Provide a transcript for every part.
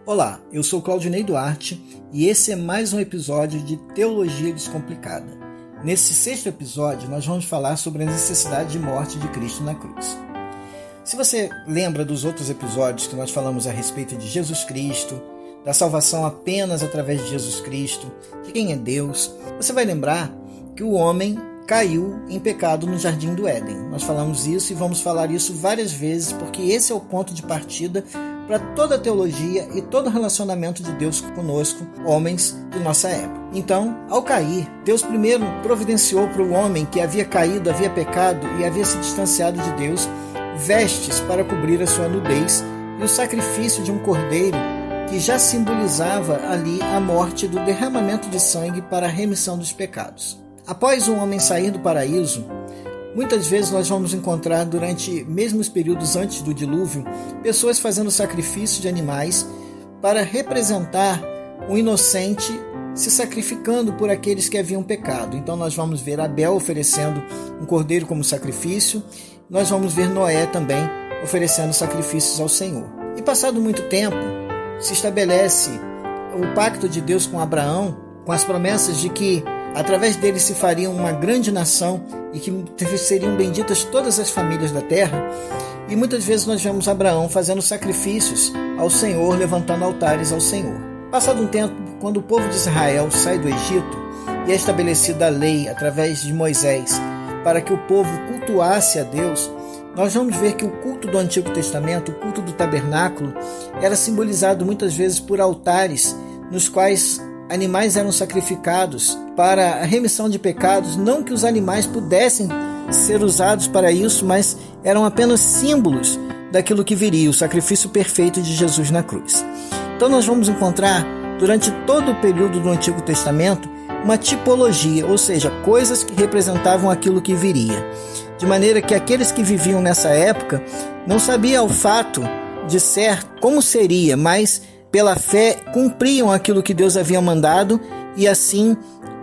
Olá, eu sou Claudinei Duarte e esse é mais um episódio de Teologia Descomplicada. Nesse sexto episódio, nós vamos falar sobre a necessidade de morte de Cristo na cruz. Se você lembra dos outros episódios que nós falamos a respeito de Jesus Cristo, da salvação apenas através de Jesus Cristo, de quem é Deus, você vai lembrar que o homem caiu em pecado no Jardim do Éden. Nós falamos isso e vamos falar isso várias vezes, porque esse é o ponto de partida para toda a teologia e todo o relacionamento de Deus conosco, homens de nossa época. Então, ao cair, Deus primeiro providenciou para o homem que havia caído, havia pecado e havia se distanciado de Deus, vestes para cobrir a sua nudez e o sacrifício de um cordeiro que já simbolizava ali a morte do derramamento de sangue para a remissão dos pecados. Após o homem sair do paraíso, muitas vezes nós vamos encontrar durante mesmo os períodos antes do dilúvio, pessoas fazendo sacrifício de animais para representar o inocente se sacrificando por aqueles que haviam pecado. Então nós vamos ver Abel oferecendo um cordeiro como sacrifício, nós vamos ver Noé também oferecendo sacrifícios ao Senhor. E passado muito tempo, se estabelece o pacto de Deus com Abraão, com as promessas de que através dele se faria uma grande nação e que seriam benditas todas as famílias da terra. E muitas vezes nós vemos Abraão fazendo sacrifícios ao Senhor, levantando altares ao Senhor. Passado um tempo, quando o povo de Israel sai do Egito e é estabelecida a lei através de Moisés para que o povo cultuasse a Deus, nós vamos ver que o culto do Antigo Testamento, o culto do tabernáculo, era simbolizado muitas vezes por altares nos quais animais eram sacrificados para a remissão de pecados. Não que os animais pudessem ser usados para isso, mas eram apenas símbolos daquilo que viria, o sacrifício perfeito de Jesus na cruz. Então nós vamos encontrar, durante todo o período do Antigo Testamento, uma tipologia, ou seja, coisas que representavam aquilo que viria. De maneira que aqueles que viviam nessa época não sabiam o fato de certo como seria, mas pela fé cumpriam aquilo que Deus havia mandado e assim,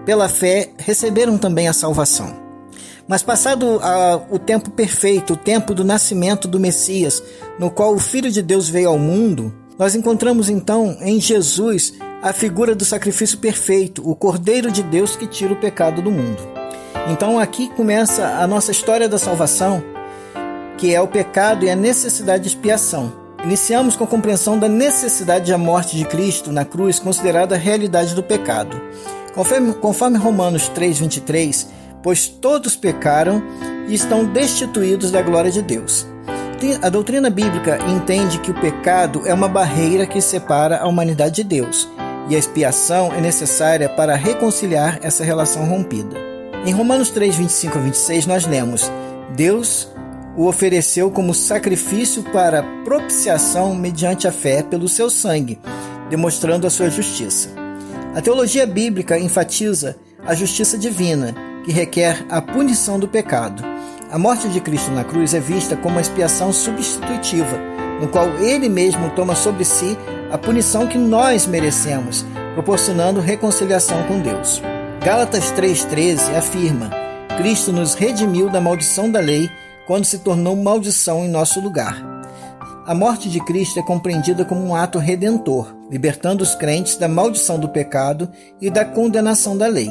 pela fé, receberam também a salvação. Mas passado o tempo perfeito, o tempo do nascimento do Messias, no qual o Filho de Deus veio ao mundo, nós encontramos então em Jesus a figura do sacrifício perfeito, o Cordeiro de Deus que tira o pecado do mundo. Então aqui começa a nossa história da salvação, que é o pecado e a necessidade de expiação. Iniciamos com a compreensão da necessidade da morte de Cristo na cruz, considerada a realidade do pecado. Conforme Romanos 3,23, pois todos pecaram e estão destituídos da glória de Deus. A doutrina bíblica entende que o pecado é uma barreira que separa a humanidade de Deus, e a expiação é necessária para reconciliar essa relação rompida. Em Romanos 3,25 a 26, nós lemos: Deus o ofereceu como sacrifício para propiciação mediante a fé pelo seu sangue, demonstrando a sua justiça. A teologia bíblica enfatiza a justiça divina, que requer a punição do pecado. A morte de Cristo na cruz é vista como uma expiação substitutiva, no qual ele mesmo toma sobre si a punição que nós merecemos, proporcionando reconciliação com Deus. Gálatas 3,13 afirma: Cristo nos redimiu da maldição da lei quando se tornou maldição em nosso lugar. A morte de Cristo é compreendida como um ato redentor, libertando os crentes da maldição do pecado e da condenação da lei.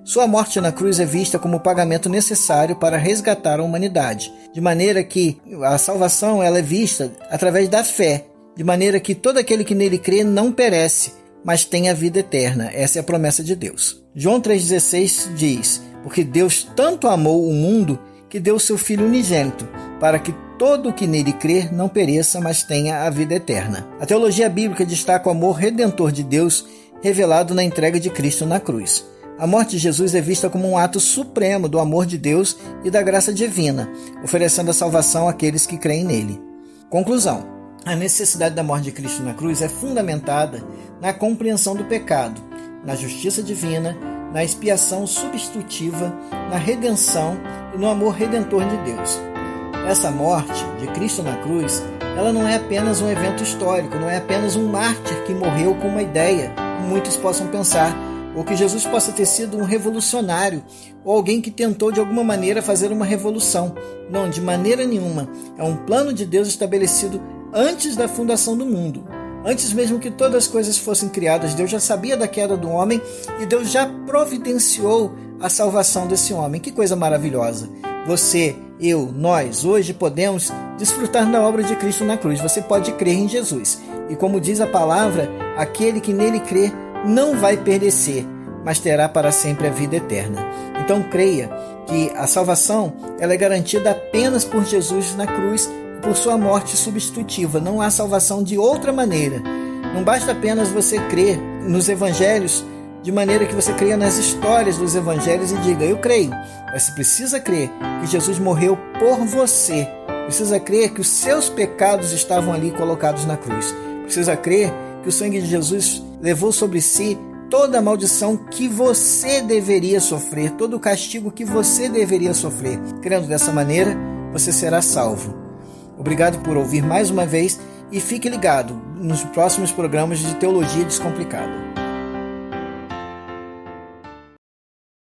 Sua morte na cruz é vista como o pagamento necessário para resgatar a humanidade, de maneira que a salvação ela é vista através da fé, de maneira que todo aquele que nele crê não perece, mas tem a vida eterna. Essa é a promessa de Deus. João 3,16 diz: porque Deus tanto amou o mundo que deu seu Filho unigênito, para que todo o que nele crer não pereça, mas tenha a vida eterna. A teologia bíblica destaca o amor redentor de Deus revelado na entrega de Cristo na cruz. A morte de Jesus é vista como um ato supremo do amor de Deus e da graça divina, oferecendo a salvação àqueles que creem nele. Conclusão: a necessidade da morte de Cristo na cruz é fundamentada na compreensão do pecado, na justiça divina, na expiação substitutiva, na redenção e no amor redentor de Deus. Essa morte de Cristo na cruz, ela não é apenas um evento histórico, não é apenas um mártir que morreu com uma ideia, como muitos possam pensar, ou que Jesus possa ter sido um revolucionário, ou alguém que tentou de alguma maneira fazer uma revolução. Não, de maneira nenhuma. É um plano de Deus estabelecido antes da fundação do mundo. Antes mesmo que todas as coisas fossem criadas, Deus já sabia da queda do homem e Deus já providenciou a salvação desse homem. Que coisa maravilhosa! Você, eu, nós, hoje podemos desfrutar da obra de Cristo na cruz. Você pode crer em Jesus. E como diz a palavra, aquele que nele crê não vai perecer, mas terá para sempre a vida eterna. Então creia que a salvação ela é garantida apenas por Jesus na cruz e por sua morte substitutiva. Não há salvação de outra maneira. Não basta apenas você crer nos evangelhos de maneira que você creia nas histórias dos evangelhos e diga, eu creio. Mas você precisa crer que Jesus morreu por você. Precisa crer que os seus pecados estavam ali colocados na cruz. Precisa crer que o sangue de Jesus levou sobre si toda a maldição que você deveria sofrer, todo o castigo que você deveria sofrer. Crendo dessa maneira, você será salvo. Obrigado por ouvir mais uma vez e fique ligado nos próximos programas de Teologia Descomplicada.